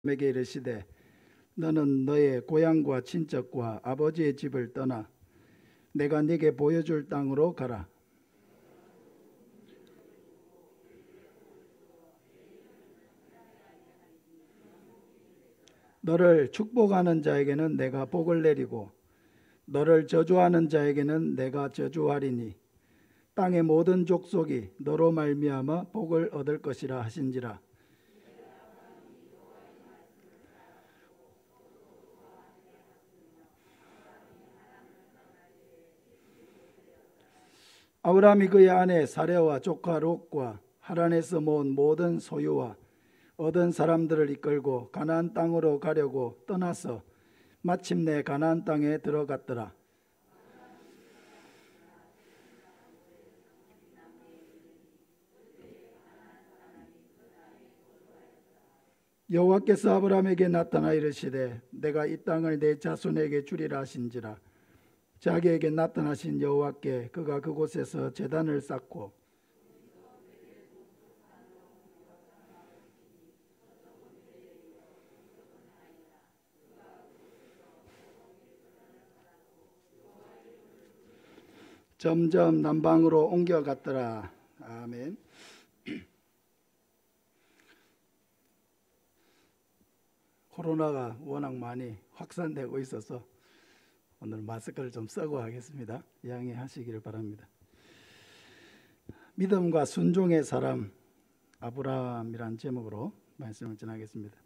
에게 이르시되 너는 너의 고향과 친척과 아버지의 집을 떠나 내가 네게 보여줄 땅으로 가라. 너를 축복하는 자에게는 내가 복을 내리고 너를 저주하는 자에게는 내가 저주하리니 땅의 모든 족속이 너로 말미암아 복을 얻을 것이라 하신지라. 아브라함이 그의 아내 사레와 조카 롯과 하란에서 모은 모든 소유와 얻은 사람들을 이끌고 가나안 땅으로 가려고 떠나서 마침내 가나안 땅에 들어갔더라. 여호와께서 아브라함에게 나타나 이르시되 내가 이 땅을 내 자손에게 주리라 하신지라. 자기에게 나타나신 여호와께 그가 그곳에서 제단을 쌓고 점점 남방으로 옮겨갔더라. 아멘. 코로나가 워낙 많이 확산되고 있어서 오늘 마스크를 좀 쓰고 하겠습니다. 양해하시기를 바랍니다. 믿음과 순종의 사람 아브라함이란 제목으로 말씀을 전하겠습니다.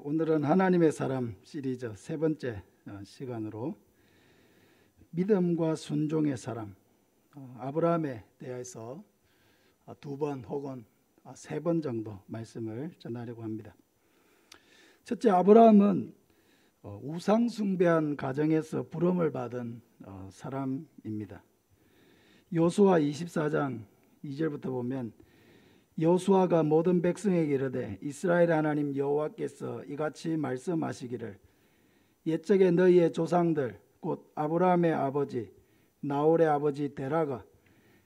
오늘은 하나님의 사람 시리즈 세 번째 시간으로 믿음과 순종의 사람 아브라함에 대해서 두 번 혹은 세 번 정도 말씀을 전하려고 합니다. 첫째, 아브라함은 우상 숭배한 가정에서 부름을 받은 사람입니다. 여호수아 24장 2절부터 보면 여호수아가 모든 백성에게 이르되 이스라엘 하나님 여호와께서 이같이 말씀하시기를 옛적에 너희의 조상들 곧 아브라함의 아버지 나홀의 아버지 데라가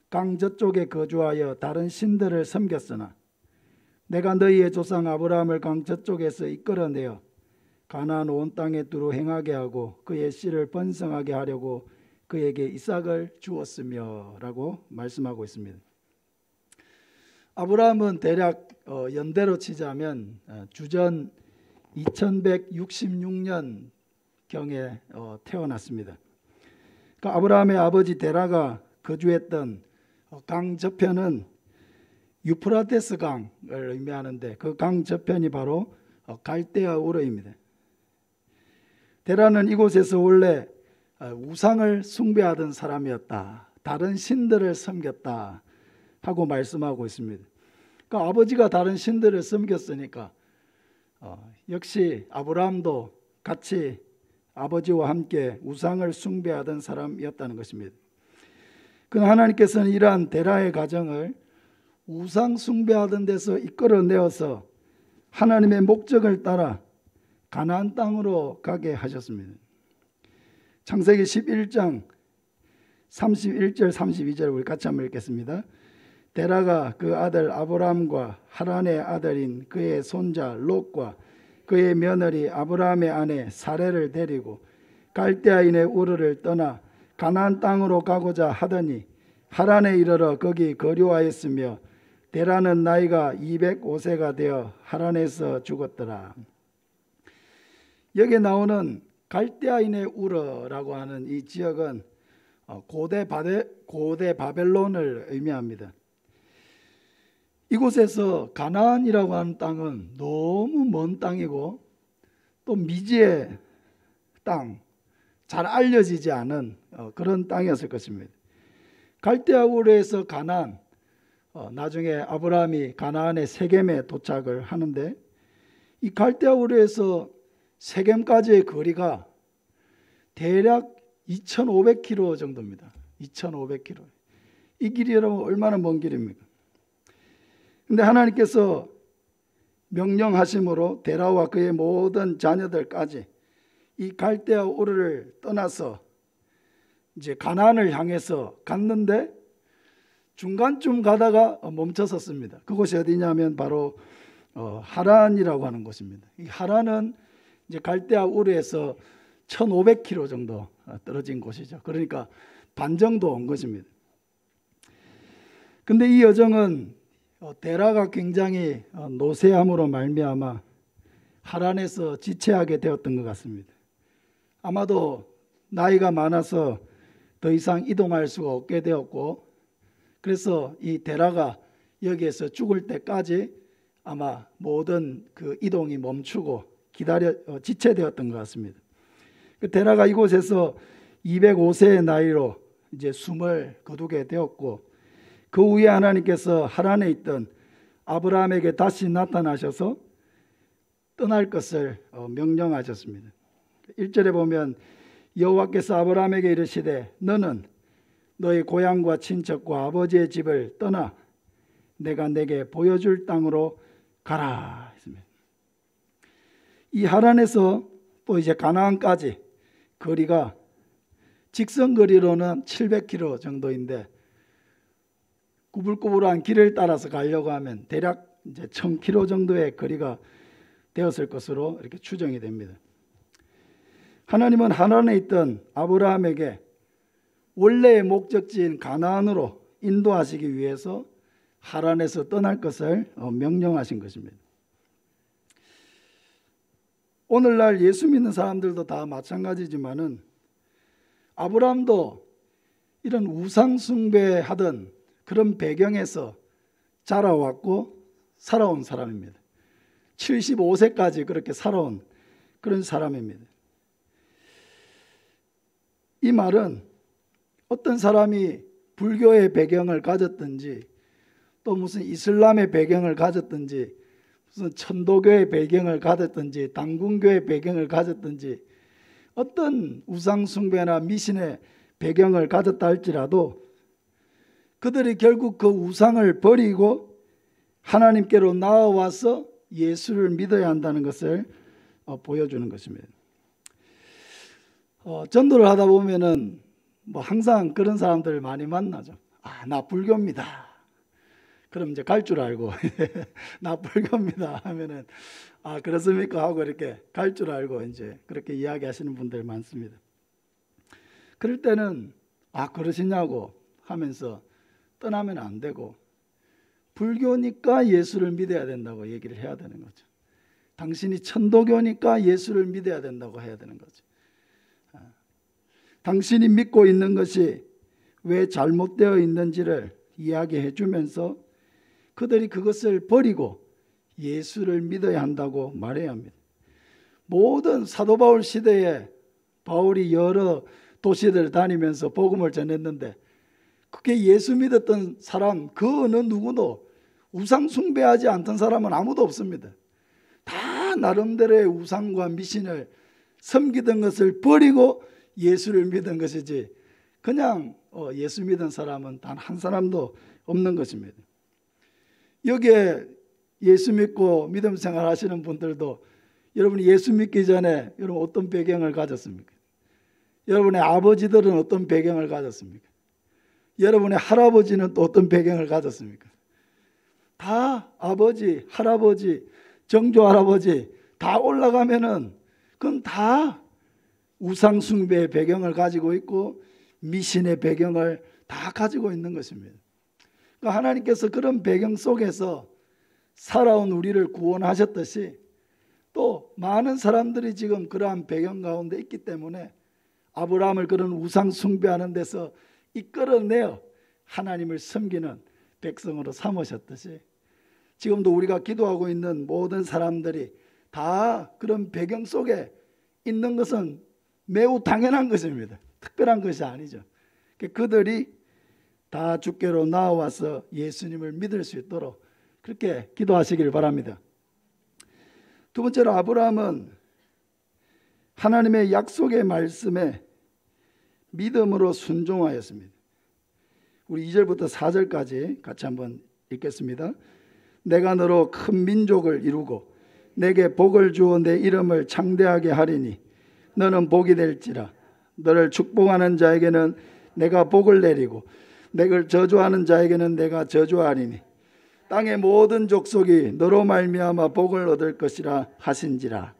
강 저쪽에 거주하여 다른 신들을 섬겼으나 내가 너희의 조상 아브라함을 강 저쪽에서 이끌어내어 가나안 온 땅에 두루 행하게 하고 그의 씨를 번성하게 하려고 그에게 이삭을 주었으며 라고 말씀하고 있습니다. 아브라함은 대략 연대로 치자면 주전 2166년 경에 태어났습니다. 그러니까 아브라함의 아버지 데라가 거주했던 강 저편은 유프라테스 강을 의미하는데 그 강 저편이 바로 갈대아 우르입니다. 데라는 이곳에서 원래 우상을 숭배하던 사람이었다. 다른 신들을 섬겼다 하고 말씀하고 있습니다. 그러니까 아버지가 다른 신들을 섬겼으니까 역시 아브라함도 같이 아버지와 함께 우상을 숭배하던 사람이었다는 것입니다. 그러나 하나님께서는 이러한 데라의 가정을 우상 숭배하던 데서 이끌어내어서 하나님의 목적을 따라 가나안 땅으로 가게 하셨습니다. 창세기 11장 31절 32절 우리 같이 한번 읽겠습니다. 데라가 그 아들 아브라함과 하란의 아들인 그의 손자 롯과 그의 며느리 아브라함의 아내 사레를 데리고 갈대아인의 우르를 떠나 가나안 땅으로 가고자 하더니 하란에 이르러 거기 거류하였으며 데라는 나이가 205세가 되어 하란에서 죽었더라. 여기 나오는 갈대아인의 우르라고 하는 이 지역은 고대 바벨론을 의미합니다. 이곳에서 가나안이라고 하는 땅은 너무 먼 땅이고 또 미지의 땅, 잘 알려지지 않은 그런 땅이었을 것입니다. 갈대아 우르에서 가나안, 나중에 아브라함이 가나안의 세겜에 도착을 하는데 이 갈대아 우르에서 세겜까지의 거리가 대략 2500km 정도입니다. 2500km. 이 길이 여러분 얼마나 먼 길입니까? 근데 하나님께서 명령하심으로 데라와 그의 모든 자녀들까지 이 갈대아 우르를 떠나서 이제 가나안을 향해서 갔는데 중간쯤 가다가 멈춰섰습니다. 그곳이 어디냐면 바로 하란이라고 하는 곳입니다. 이 하란은 이제 갈대아 우르에서 1,500km 정도 떨어진 곳이죠. 그러니까 반 정도 온 것입니다. 근데 이 여정은 데라가 굉장히 노쇠함으로 말미암아 하란에서 지체하게 되었던 것 같습니다. 아마도 나이가 많아서 더 이상 이동할 수가 없게 되었고, 그래서 이 데라가 여기에서 죽을 때까지 아마 모든 그 이동이 멈추고 지체되었던 것 같습니다. 그 데라가 이곳에서 205세의 나이로 이제 숨을 거두게 되었고, 그 후에 하나님께서 하란에 있던 아브라함에게 다시 나타나셔서 떠날 것을 명령하셨습니다. 1절에 보면 여호와께서 아브라함에게 이르시되 너는 너의 고향과 친척과 아버지의 집을 떠나 내가 내게 보여줄 땅으로 가라 했습니다. 이 하란에서 또 이제 가나안까지 거리가 직선 거리로는 700km 정도인데 구불구불한 길을 따라서 가려고 하면 대략 이제 1000km 정도의 거리가 되었을 것으로 이렇게 추정이 됩니다. 하나님은 하란에 있던 아브라함에게 원래의 목적지인 가나안으로 인도하시기 위해서 하란에서 떠날 것을 명령하신 것입니다. 오늘날 예수 믿는 사람들도 다 마찬가지지만은 아브라함도 이런 우상 숭배하던 그런 배경에서 자라왔고 살아온 사람입니다. 75세까지 그렇게 살아온 그런 사람입니다. 이 말은 어떤 사람이 불교의 배경을 가졌든지 또 무슨 이슬람의 배경을 가졌든지 무슨 천도교의 배경을 가졌든지 당군교의 배경을 가졌든지 어떤 우상숭배나 미신의 배경을 가졌다 할지라도 그들이 결국 그 우상을 버리고 하나님께로 나아와서 예수를 믿어야 한다는 것을 보여주는 것입니다. 전도를 하다 보면은 뭐 항상 그런 사람들을 많이 만나죠. 나 불교입니다. 그럼 이제 갈 줄 알고 나 불교입니다 하면은 그렇습니까 하고 이렇게 갈 줄 알고 이제 그렇게 이야기하시는 분들 많습니다. 그럴 때는 그러시냐고 하면서 떠나면 안 되고 불교니까 예수를 믿어야 된다고 얘기를 해야 되는 거죠. 당신이 천도교니까 예수를 믿어야 된다고 해야 되는 거죠. 당신이 믿고 있는 것이 왜 잘못되어 있는지를 이야기해 주면서 그들이 그것을 버리고 예수를 믿어야 한다고 말해야 합니다. 모든 사도 바울 시대에 바울이 여러 도시들을 다니면서 복음을 전했는데 그게 예수 믿었던 사람 그 어느 누구도 우상 숭배하지 않던 사람은 아무도 없습니다. 다 나름대로의 우상과 미신을 섬기던 것을 버리고 예수를 믿은 것이지 그냥 예수 믿은 사람은 단 한 사람도 없는 것입니다. 여기에 예수 믿고 믿음 생활 하시는 분들도 여러분이 예수 믿기 전에 여러분 어떤 배경을 가졌습니까? 여러분의 아버지들은 어떤 배경을 가졌습니까? 여러분의 할아버지는 또 어떤 배경을 가졌습니까? 다 아버지, 할아버지, 정조 할아버지 다 올라가면은 그건 다 우상 숭배의 배경을 가지고 있고 미신의 배경을 다 가지고 있는 것입니다. 그러니까 하나님께서 그런 배경 속에서 살아온 우리를 구원하셨듯이 또 많은 사람들이 지금 그러한 배경 가운데 있기 때문에 아브라함을 그런 우상 숭배하는 데서 이끌어내어 하나님을 섬기는 백성으로 삼으셨듯이 지금도 우리가 기도하고 있는 모든 사람들이 다 그런 배경 속에 있는 것은 매우 당연한 것입니다. 특별한 것이 아니죠. 그들이 다 주께로 나와서 예수님을 믿을 수 있도록 그렇게 기도하시길 바랍니다. 두 번째로 아브라함은 하나님의 약속의 말씀에 믿음으로 순종하였습니다. 우리 2절부터 4절까지 같이 한번 읽겠습니다. 내가 너로 큰 민족을 이루고 내게 복을 주어 내 이름을 창대하게 하리니 너는 복이 될지라. 너를 축복하는 자에게는 내가 복을 내리고 내를 저주하는 자에게는 내가 저주하리니 땅의 모든 족속이 너로 말미암아 복을 얻을 것이라 하신지라.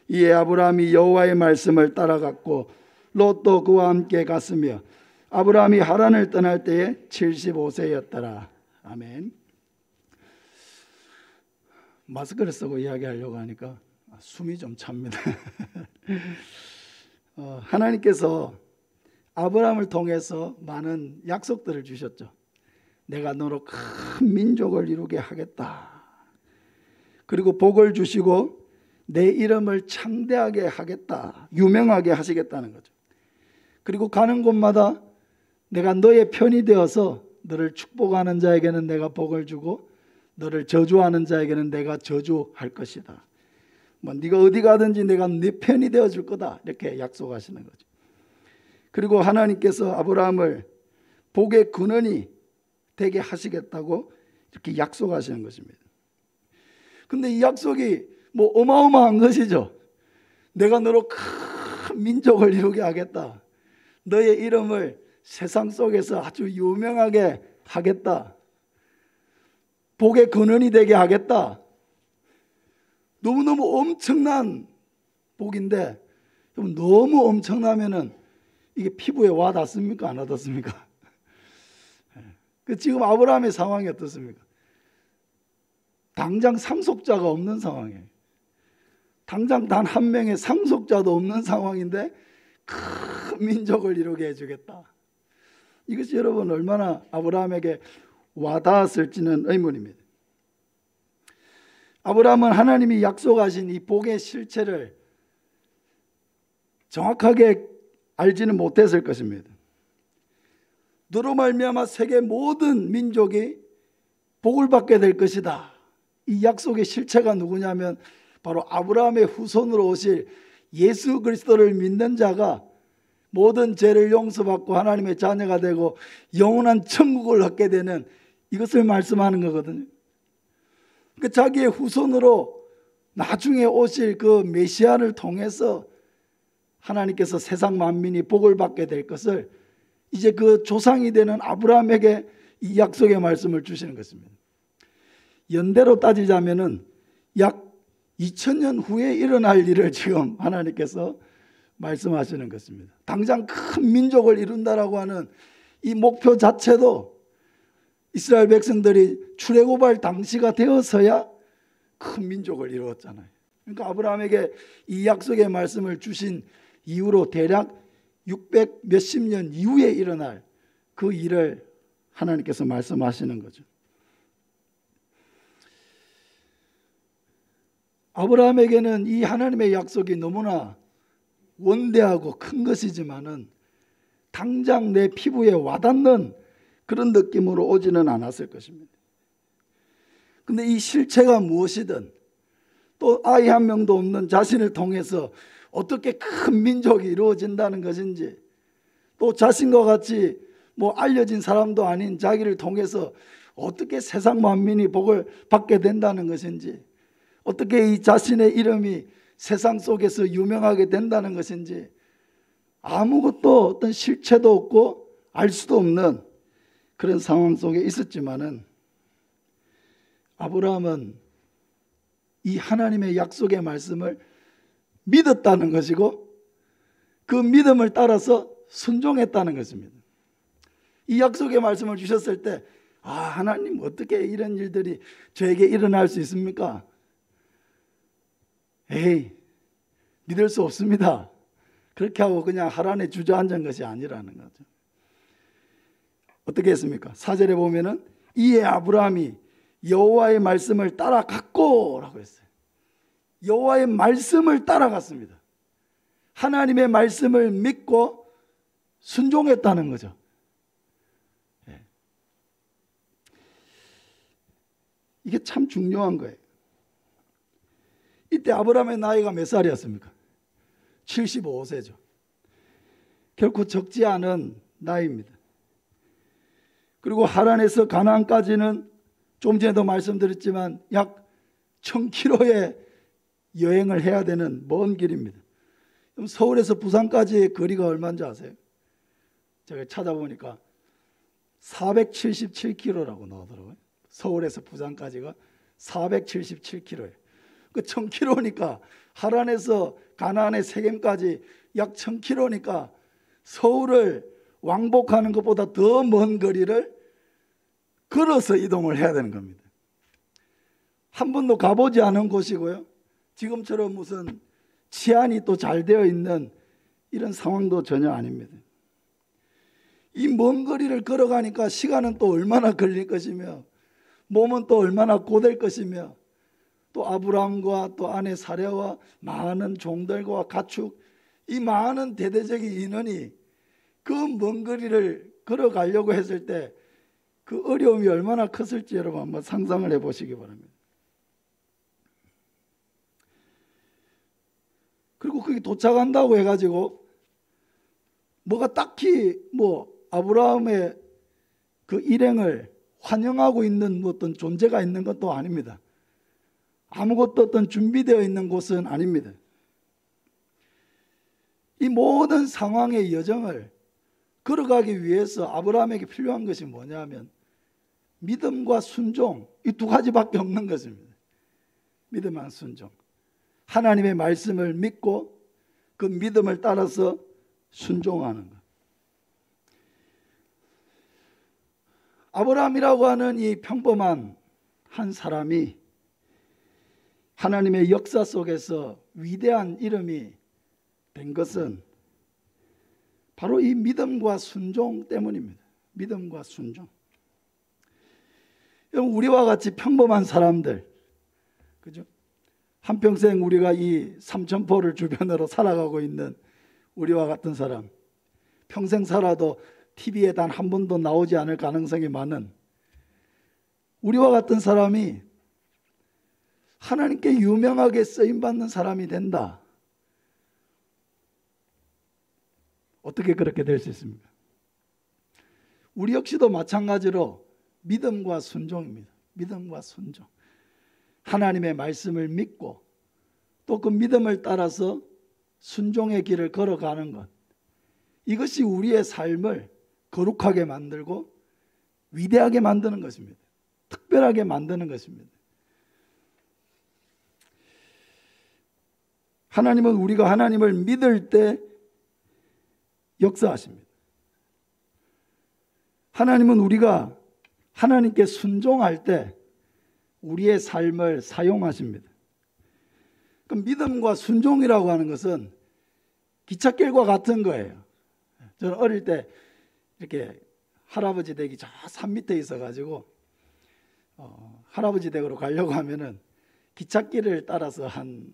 이에 아브라함이 여호와의 말씀을 따라갔고 롯도 그와 함께 갔으며 아브라함이 하란을 떠날 때에 75세였더라. 아멘. 마스크를 쓰고 이야기하려고 하니까 숨이 좀 찹니다. 하나님께서 아브라함을 통해서 많은 약속들을 주셨죠. 내가 너로 큰 민족을 이루게 하겠다. 그리고 복을 주시고 내 이름을 창대하게 하겠다. 유명하게 하시겠다는 거죠. 그리고 가는 곳마다 내가 너의 편이 되어서 너를 축복하는 자에게는 내가 복을 주고 너를 저주하는 자에게는 내가 저주할 것이다. 네가 어디 가든지 내가 네 편이 되어줄 거다. 이렇게 약속하시는 거죠. 그리고 하나님께서 아브라함을 복의 근원이 되게 하시겠다고 이렇게 약속하시는 것입니다. 근데 이 약속이 어마어마한 것이죠. 내가 너로 큰 민족을 이루게 하겠다. 너의 이름을 세상 속에서 아주 유명하게 하겠다. 복의 근원이 되게 하겠다. 너무너무 엄청난 복인데 너무 엄청나면은 이게 피부에 와 닿습니까? 안 와닿습니까? 지금 아브라함의 상황이 어떻습니까? 당장 상속자가 없는 상황이에요. 당장 단 한 명의 상속자도 없는 상황인데 큰 민족을 이루게 해주겠다. 이것이 여러분 얼마나 아브라함에게 와닿았을지는 의문입니다. 아브라함은 하나님이 약속하신 이 복의 실체를 정확하게 알지는 못했을 것입니다. 너로 말미암아 세계 모든 민족이 복을 받게 될 것이다. 이 약속의 실체가 누구냐면 바로 아브라함의 후손으로 오실 예수 그리스도를 믿는 자가 모든 죄를 용서받고 하나님의 자녀가 되고 영원한 천국을 얻게 되는 이것을 말씀하는 거거든요. 그러니까 자기의 후손으로 나중에 오실 그 메시아를 통해서 하나님께서 세상 만민이 복을 받게 될 것을 이제 그 조상이 되는 아브라함에게 이 약속의 말씀을 주시는 것입니다. 연대로 따지자면은 약 2000년 후에 일어날 일을 지금 하나님께서 말씀하시는 것입니다. 당장 큰 민족을 이룬다라고 하는 이 목표 자체도 이스라엘 백성들이 출애굽할 당시가 되어서야 큰 민족을 이루었잖아요. 그러니까 아브라함에게 이 약속의 말씀을 주신 이후로 대략 600 몇십 년 이후에 일어날 그 일을 하나님께서 말씀하시는 거죠. 아브라함에게는 이 하나님의 약속이 너무나 원대하고 큰 것이지만은 당장 내 피부에 와닿는 그런 느낌으로 오지는 않았을 것입니다. 근데 이 실체가 무엇이든 또 아이 한 명도 없는 자신을 통해서 어떻게 큰 민족이 이루어진다는 것인지 또 자신과 같이 알려진 사람도 아닌 자기를 통해서 어떻게 세상 만민이 복을 받게 된다는 것인지 어떻게 이 자신의 이름이 세상 속에서 유명하게 된다는 것인지 아무것도 어떤 실체도 없고 알 수도 없는 그런 상황 속에 있었지만은 아브라함은 이 하나님의 약속의 말씀을 믿었다는 것이고 그 믿음을 따라서 순종했다는 것입니다. 이 약속의 말씀을 주셨을 때 하나님 어떻게 이런 일들이 저에게 일어날 수 있습니까? 에이, 믿을 수 없습니다. 그렇게 하고 그냥 하란에 주저앉은 것이 아니라는 거죠. 어떻게 했습니까? 4절에 보면은 이에 아브라함이 여호와의 말씀을 따라갔고 라고 했어요. 여호와의 말씀을 따라갔습니다. 하나님의 말씀을 믿고 순종했다는 거죠. 이게 참 중요한 거예요. 이때 아브라함의 나이가 몇 살이었습니까? 75세죠. 결코 적지 않은 나이입니다. 그리고 하란에서 가나안까지는 좀 전에도 말씀드렸지만 약 1000km의 여행을 해야 되는 먼 길입니다. 그럼 서울에서 부산까지의 거리가 얼마인지 아세요? 제가 찾아보니까 477km라고 나오더라고요. 서울에서 부산까지가 477km예요. 그 1000km니까 하란에서 가나안의 세겜까지 약 1000km니까 서울을 왕복하는 것보다 더 먼 거리를 걸어서 이동을 해야 되는 겁니다. 한 번도 가보지 않은 곳이고요. 지금처럼 무슨 치안이 또 잘 되어 있는 이런 상황도 전혀 아닙니다. 이 먼 거리를 걸어가니까 시간은 또 얼마나 걸릴 것이며 몸은 또 얼마나 고될 것이며 또 아브라함과 또 아내 사레와 많은 종들과 가축, 이 많은 대대적인 인원이 그 먼 거리를 걸어가려고 했을 때 그 어려움이 얼마나 컸을지 여러분 한번 상상을 해보시기 바랍니다. 그리고 거기 도착한다고 해가지고 뭐가 딱히 뭐 아브라함의 그 일행을 환영하고 있는 어떤 존재가 있는 것도 아닙니다. 아무것도 어떤 준비되어 있는 곳은 아닙니다. 이 모든 상황의 여정을 걸어가기 위해서 아브라함에게 필요한 것이 뭐냐면 믿음과 순종, 이 두 가지밖에 없는 것입니다. 믿음과 순종. 하나님의 말씀을 믿고 그 믿음을 따라서 순종하는 것. 아브라함이라고 하는 이 평범한 한 사람이 하나님의 역사 속에서 위대한 이름이 된 것은 바로 이 믿음과 순종 때문입니다. 믿음과 순종. 우리와 같이 평범한 사람들, 그죠? 한평생 우리가 이 삼천포를 주변으로 살아가고 있는 우리와 같은 사람, 평생 살아도 TV에 단 한 번도 나오지 않을 가능성이 많은 우리와 같은 사람이 하나님께 유명하게 쓰임받는 사람이 된다. 어떻게 그렇게 될 수 있습니까? 우리 역시도 마찬가지로 믿음과 순종입니다. 믿음과 순종. 하나님의 말씀을 믿고 또 그 믿음을 따라서 순종의 길을 걸어가는 것. 이것이 우리의 삶을 거룩하게 만들고 위대하게 만드는 것입니다. 특별하게 만드는 것입니다. 하나님은 우리가 하나님을 믿을 때 역사하십니다. 하나님은 우리가 하나님께 순종할 때 우리의 삶을 사용하십니다. 그 믿음과 순종이라고 하는 것은 기찻길과 같은 거예요. 저는 어릴 때 이렇게 할아버지 댁이 저 산 밑에 있어가지고 할아버지 댁으로 가려고 하면은 기찻길을 따라서 한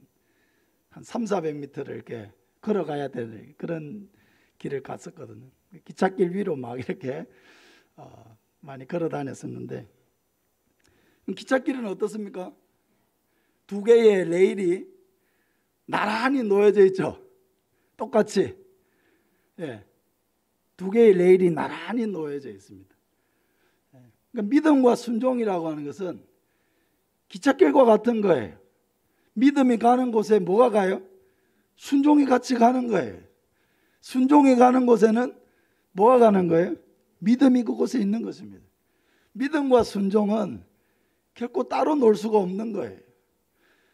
300~400m를 이렇게 걸어가야 되는 그런 길을 갔었거든요. 기찻길 위로 막 이렇게 많이 걸어 다녔었는데, 기찻길은 어떻습니까? 두 개의 레일이 나란히 놓여져 있죠. 똑같이. 예. 두 개의 레일이 나란히 놓여져 있습니다. 그러니까 믿음과 순종이라고 하는 것은 기찻길과 같은 거예요. 믿음이 가는 곳에 뭐가 가요? 순종이 같이 가는 거예요. 순종이 가는 곳에는 뭐가 가는 거예요? 믿음이 그곳에 있는 것입니다. 믿음과 순종은 결코 따로 놀 수가 없는 거예요.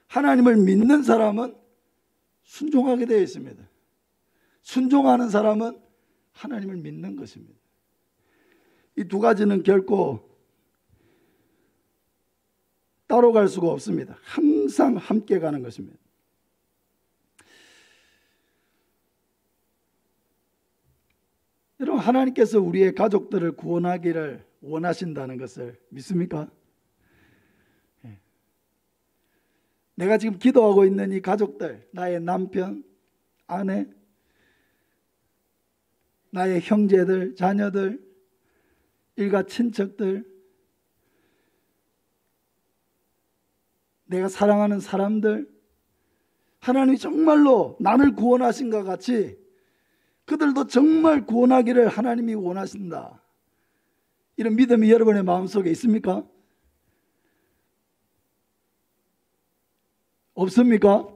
하나님을 믿는 사람은 순종하게 되어 있습니다. 순종하는 사람은 하나님을 믿는 것입니다. 이 두 가지는 결코 따로 갈 수가 없습니다. 항상 함께 가는 것입니다. 여러분, 하나님께서 우리의 가족들을 구원하기를 원하신다는 것을 믿습니까? 내가 지금 기도하고 있는 이 가족들, 나의 남편, 아내, 나의 형제들, 자녀들, 일가 친척들, 내가 사랑하는 사람들, 하나님이 정말로 나를 구원하신 것 같이 그들도 정말 구원하기를 하나님이 원하신다. 이런 믿음이 여러분의 마음속에 있습니까? 없습니까?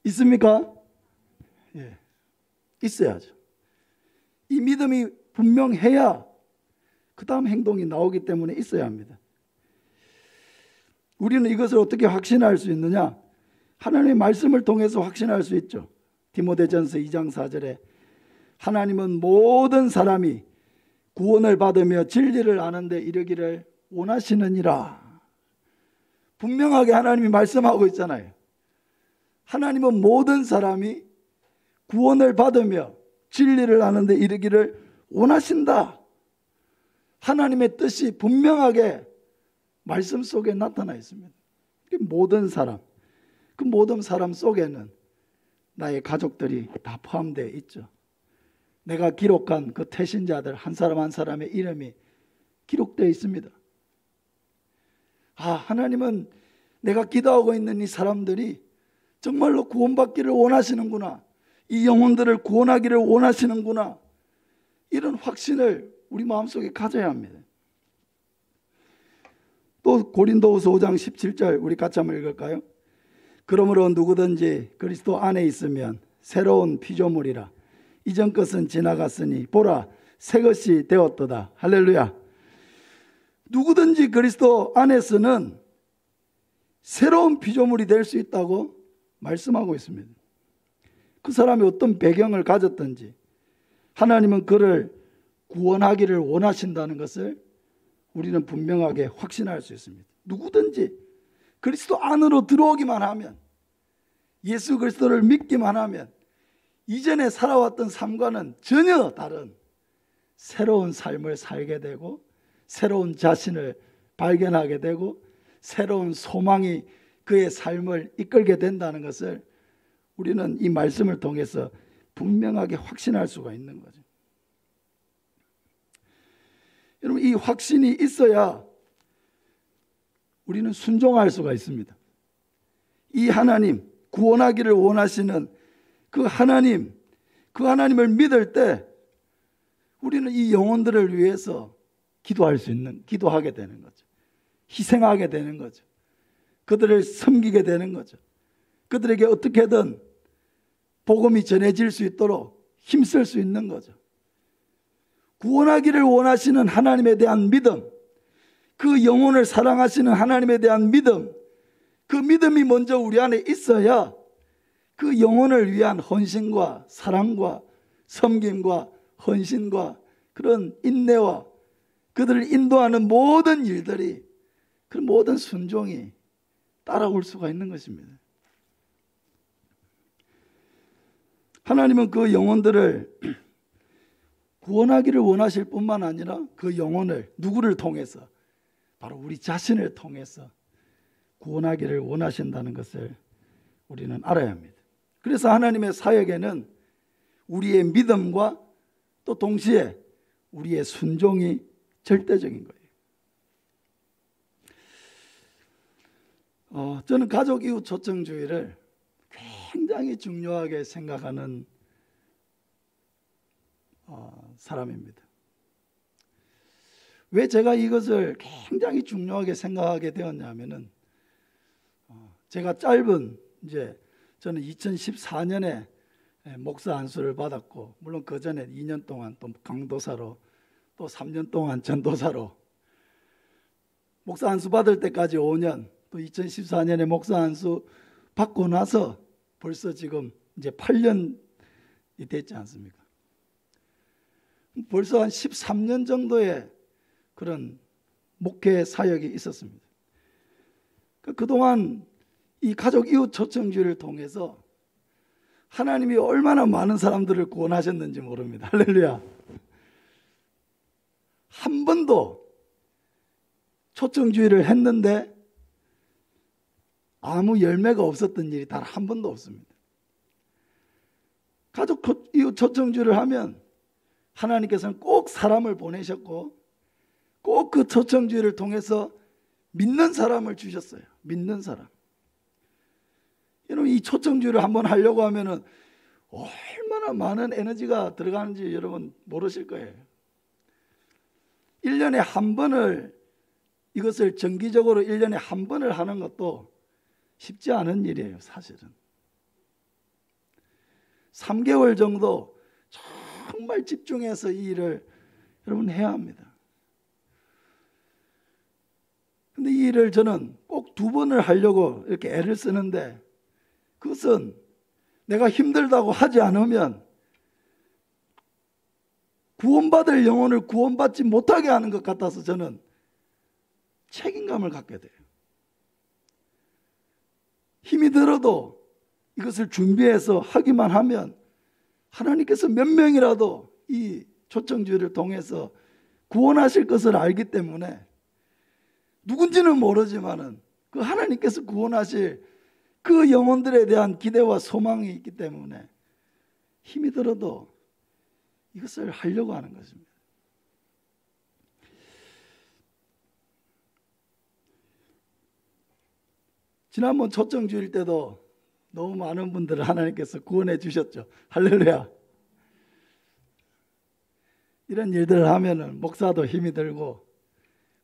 있습니까? 예, 있어야죠. 이 믿음이 분명해야 그 다음 행동이 나오기 때문에 있어야 합니다. 우리는 이것을 어떻게 확신할 수 있느냐? 하나님의 말씀을 통해서 확신할 수 있죠. 디모데전서 2장 4절에 하나님은 모든 사람이 구원을 받으며 진리를 아는 데 이르기를 원하시느니라. 분명하게 하나님이 말씀하고 있잖아요. 하나님은 모든 사람이 구원을 받으며 진리를 아는 데 이르기를 원하신다. 하나님의 뜻이 분명하게 말씀 속에 나타나 있습니다. 모든 사람, 그 모든 사람 속에는 나의 가족들이 다 포함되어 있죠. 내가 기록한 그 태신자들 한 사람 한 사람의 이름이 기록되어 있습니다. 하나님은 내가 기도하고 있는 이 사람들이 정말로 구원받기를 원하시는구나. 이 영혼들을 구원하기를 원하시는구나. 이런 확신을 우리 마음속에 가져야 합니다. 또 고린도후서 5장 17절 우리 같이 한번 읽을까요? 그러므로 누구든지 그리스도 안에 있으면 새로운 피조물이라. 이전 것은 지나갔으니 보라 새 것이 되었도다. 할렐루야. 누구든지 그리스도 안에서는 새로운 피조물이 될 수 있다고 말씀하고 있습니다. 그 사람이 어떤 배경을 가졌든지 하나님은 그를 구원하기를 원하신다는 것을 우리는 분명하게 확신할 수 있습니다. 누구든지 그리스도 안으로 들어오기만 하면, 예수 그리스도를 믿기만 하면 이전에 살아왔던 삶과는 전혀 다른 새로운 삶을 살게 되고 새로운 자신을 발견하게 되고 새로운 소망이 그의 삶을 이끌게 된다는 것을 우리는 이 말씀을 통해서 분명하게 확신할 수가 있는 거죠. 여러분, 이 확신이 있어야 우리는 순종할 수가 있습니다. 이 하나님, 구원하기를 원하시는 그 하나님을 믿을 때 우리는 이 영혼들을 위해서 기도하게 되는 거죠. 희생하게 되는 거죠. 그들을 섬기게 되는 거죠. 그들에게 어떻게든 복음이 전해질 수 있도록 힘쓸 수 있는 거죠. 구원하기를 원하시는 하나님에 대한 믿음, 그 영혼을 사랑하시는 하나님에 대한 믿음, 그 믿음이 먼저 우리 안에 있어야 그 영혼을 위한 헌신과 사랑과 섬김과 헌신과 그런 인내와 그들을 인도하는 모든 일들이, 그 모든 순종이 따라올 수가 있는 것입니다. 하나님은 그 영혼들을 구원하기를 원하실 뿐만 아니라 그 영혼을 누구를 통해서, 바로 우리 자신을 통해서 구원하기를 원하신다는 것을 우리는 알아야 합니다. 그래서 하나님의 사역에는 우리의 믿음과 또 동시에 우리의 순종이 절대적인 거예요. 저는 가족 이웃 초청주의를 굉장히 중요하게 생각하는 사람입니다. 왜 제가 이것을 굉장히 중요하게 생각하게 되었냐면은 제가 저는 2014년에 목사 안수를 받았고, 물론 그 전에 2년 동안 또 강도사로, 또 3년 동안 전도사로, 목사 안수 받을 때까지 5년, 또 2014년에 목사 안수 받고 나서 벌써 지금 이제 8년이 됐지 않습니까? 벌써 한 13년 정도의 그런 목회 사역이 있었습니다. 그동안 이 가족 이웃 초청주의를 통해서 하나님이 얼마나 많은 사람들을 구원하셨는지 모릅니다. 할렐루야. 한 번도 초청주의를 했는데 아무 열매가 없었던 일이 단 한 번도 없습니다. 가족 이웃 초청주의를 하면 하나님께서는 꼭 사람을 보내셨고 꼭 그 초청주의를 통해서 믿는 사람을 주셨어요. 믿는 사람. 여러분, 이 초청주의를 한번 하려고 하면은 얼마나 많은 에너지가 들어가는지 여러분 모르실 거예요. 1년에 한 번을, 이것을 정기적으로 1년에 한 번을 하는 것도 쉽지 않은 일이에요, 사실은. 3개월 정도 정말 집중해서 이 일을 여러분 해야 합니다. 근데 이 일을 저는 꼭 2번을 하려고 이렇게 애를 쓰는데 그것은 내가 힘들다고 하지 않으면 구원받을 영혼을 구원받지 못하게 하는 것 같아서 저는 책임감을 갖게 돼요. 힘이 들어도 이것을 준비해서 하기만 하면 하나님께서 몇 명이라도 이 초청주의를 통해서 구원하실 것을 알기 때문에 누군지는 모르지만은 그 하나님께서 구원하실 그 영혼들에 대한 기대와 소망이 있기 때문에 힘이 들어도 이것을 하려고 하는 것입니다. 지난번 초청주일 때도 너무 많은 분들을 하나님께서 구원해 주셨죠. 할렐루야. 이런 일들을 하면은 목사도 힘이 들고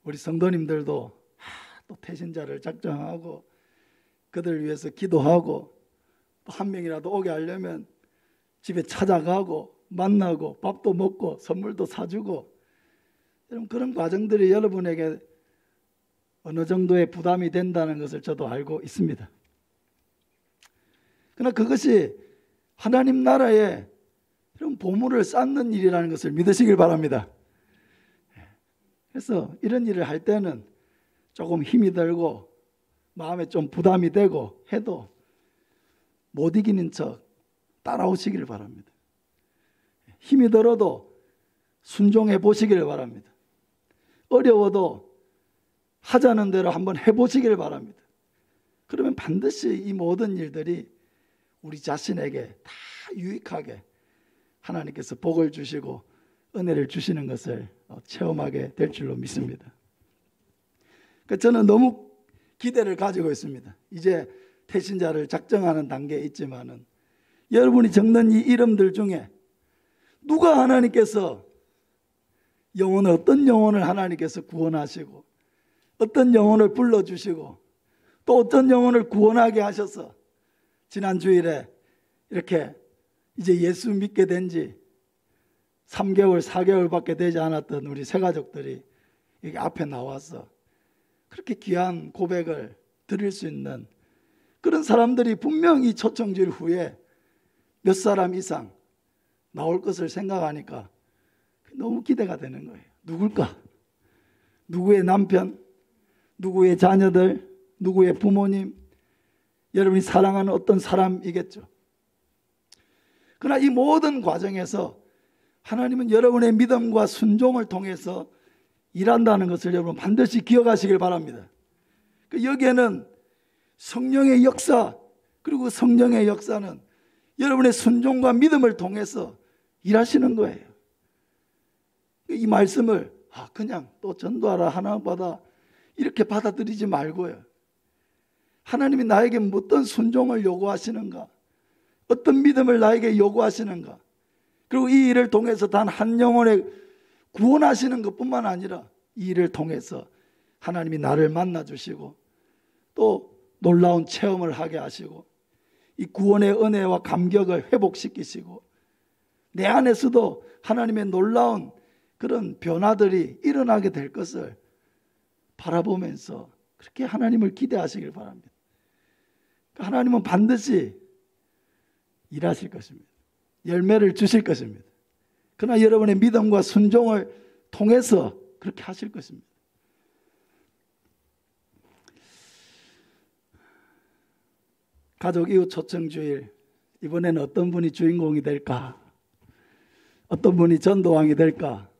우리 성도님들도 또 태신자를 작정하고 그들 위해서 기도하고 또 한 명이라도 오게 하려면 집에 찾아가고 만나고 밥도 먹고 선물도 사주고 여러분 그런 과정들이 여러분에게 어느 정도의 부담이 된다는 것을 저도 알고 있습니다. 그러나 그것이 하나님 나라에 이런 보물을 쌓는 일이라는 것을 믿으시길 바랍니다. 그래서 이런 일을 할 때는 조금 힘이 들고 마음에 좀 부담이 되고 해도 못 이기는 척 따라오시길 바랍니다. 힘이 들어도 순종해 보시길 바랍니다. 어려워도 하자는 대로 한번 해보시길 바랍니다. 그러면 반드시 이 모든 일들이 우리 자신에게 다 유익하게 하나님께서 복을 주시고 은혜를 주시는 것을 체험하게 될 줄로 믿습니다. 저는 너무 기대를 가지고 있습니다. 이제 태신자를 작정하는 단계에 있지만은 여러분이 적는 이 이름들 중에 누가 하나님께서 어떤 영혼을 하나님께서 구원하시고 어떤 영혼을 불러주시고 또 어떤 영혼을 구원하게 하셔서 지난 주일에 이렇게 이제 예수 믿게 된 지 3개월, 4개월밖에 되지 않았던 우리 새가족들이 여기 앞에 나와서 그렇게 귀한 고백을 드릴 수 있는 그런 사람들이 분명히 초청주일 후에 몇 사람 이상 나올 것을 생각하니까 너무 기대가 되는 거예요. 누굴까? 누구의 남편? 누구의 자녀들? 누구의 부모님? 여러분이 사랑하는 어떤 사람이겠죠. 그러나 이 모든 과정에서 하나님은 여러분의 믿음과 순종을 통해서 일한다는 것을 여러분 반드시 기억하시길 바랍니다. 여기에는 성령의 역사, 그리고 성령의 역사는 여러분의 순종과 믿음을 통해서 일하시는 거예요. 이 말씀을 그냥 또 전도하라 하나님받아 이렇게 받아들이지 말고요. 하나님이 나에게 어떤 순종을 요구하시는가, 어떤 믿음을 나에게 요구하시는가, 그리고 이 일을 통해서 단 한 영혼의 구원하시는 것뿐만 아니라 이 일을 통해서 하나님이 나를 만나주시고 또 놀라운 체험을 하게 하시고 이 구원의 은혜와 감격을 회복시키시고 내 안에서도 하나님의 놀라운 그런 변화들이 일어나게 될 것을 바라보면서 그렇게 하나님을 기대하시길 바랍니다. 하나님은 반드시 일하실 것입니다. 열매를 주실 것입니다. 그러나 여러분의 믿음과 순종을 통해서 그렇게 하실 것입니다. 가족 이웃 초청주일, 이번에는 어떤 분이 주인공이 될까? 어떤 분이 전도왕이 될까?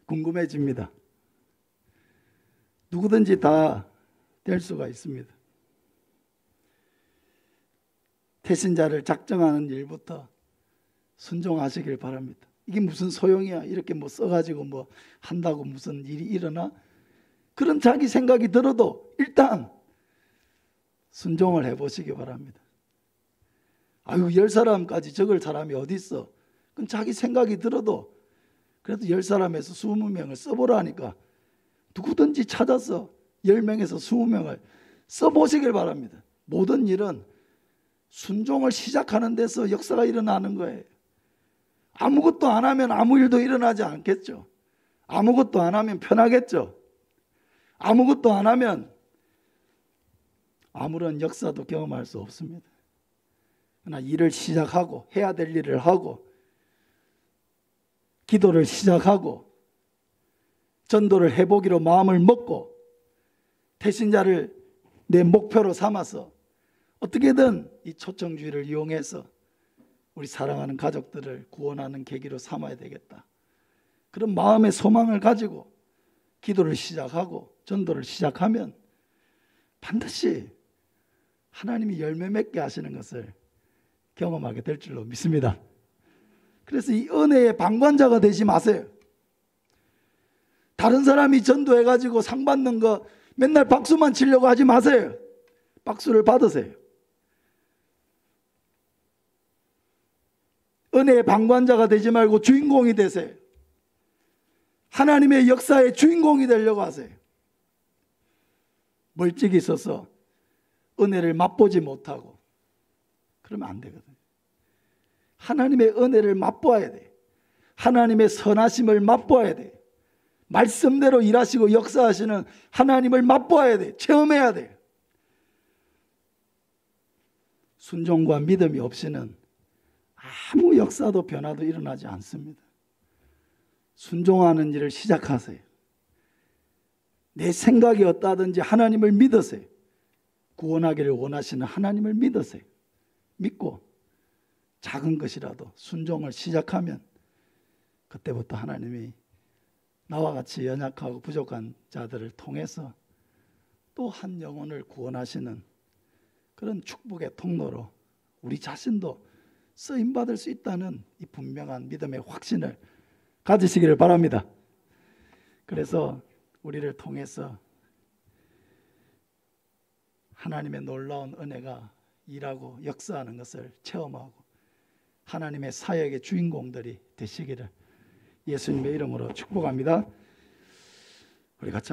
궁금해집니다. 누구든지 다 될 수가 있습니다. 태신자를 작정하는 일부터 순종하시길 바랍니다. 이게 무슨 소용이야? 이렇게 써가지고 한다고 무슨 일이 일어나? 그런 자기 생각이 들어도 일단 순종을 해보시기 바랍니다. 10사람까지 적을 사람이 어디 있어? 그럼 자기 생각이 들어도 그래도 10사람에서 20명을 써보라니까 누구든지 찾아서 10명에서 20명을 써보시길 바랍니다. 모든 일은 순종을 시작하는 데서 역사가 일어나는 거예요. 아무것도 안 하면 아무 일도 일어나지 않겠죠. 아무것도 안 하면 편하겠죠. 아무것도 안 하면 아무런 역사도 경험할 수 없습니다. 그러나 일을 시작하고 해야 될 일을 하고 기도를 시작하고 전도를 해보기로 마음을 먹고 태신자를 내 목표로 삼아서 어떻게든 이 초청주의를 이용해서 우리 사랑하는 가족들을 구원하는 계기로 삼아야 되겠다. 그런 마음의 소망을 가지고 기도를 시작하고 전도를 시작하면 반드시 하나님이 열매 맺게 하시는 것을 경험하게 될 줄로 믿습니다. 그래서 이 은혜의 방관자가 되지 마세요. 다른 사람이 전도해가지고 상 받는 거 맨날 박수만 치려고 하지 마세요. 박수를 받으세요. 은혜의 방관자가 되지 말고 주인공이 되세요. 하나님의 역사의 주인공이 되려고 하세요. 멀찍이 있어서 은혜를 맛보지 못하고 그러면 안 되거든요. 하나님의 은혜를 맛보아야 돼. 하나님의 선하심을 맛보아야 돼. 말씀대로 일하시고 역사하시는 하나님을 맛보아야 돼. 체험해야 돼. 순종과 믿음이 없이는 아무 역사도 변화도 일어나지 않습니다. 순종하는 일을 시작하세요. 내 생각이 어떠하든지 하나님을 믿으세요. 구원하기를 원하시는 하나님을 믿으세요. 믿고 작은 것이라도 순종을 시작하면 그때부터 하나님이 나와 같이 연약하고 부족한 자들을 통해서 또 한 영혼을 구원하시는 그런 축복의 통로로 우리 자신도 쓰임받을 수 있다는 이 분명한 믿음의 확신을 가지시기를 바랍니다. 그래서 우리를 통해서 하나님의 놀라운 은혜가 일하고 역사하는 것을 체험하고 하나님의 사역의 주인공들이 되시기를 예수님의 이름으로 축복합니다. 우리 같이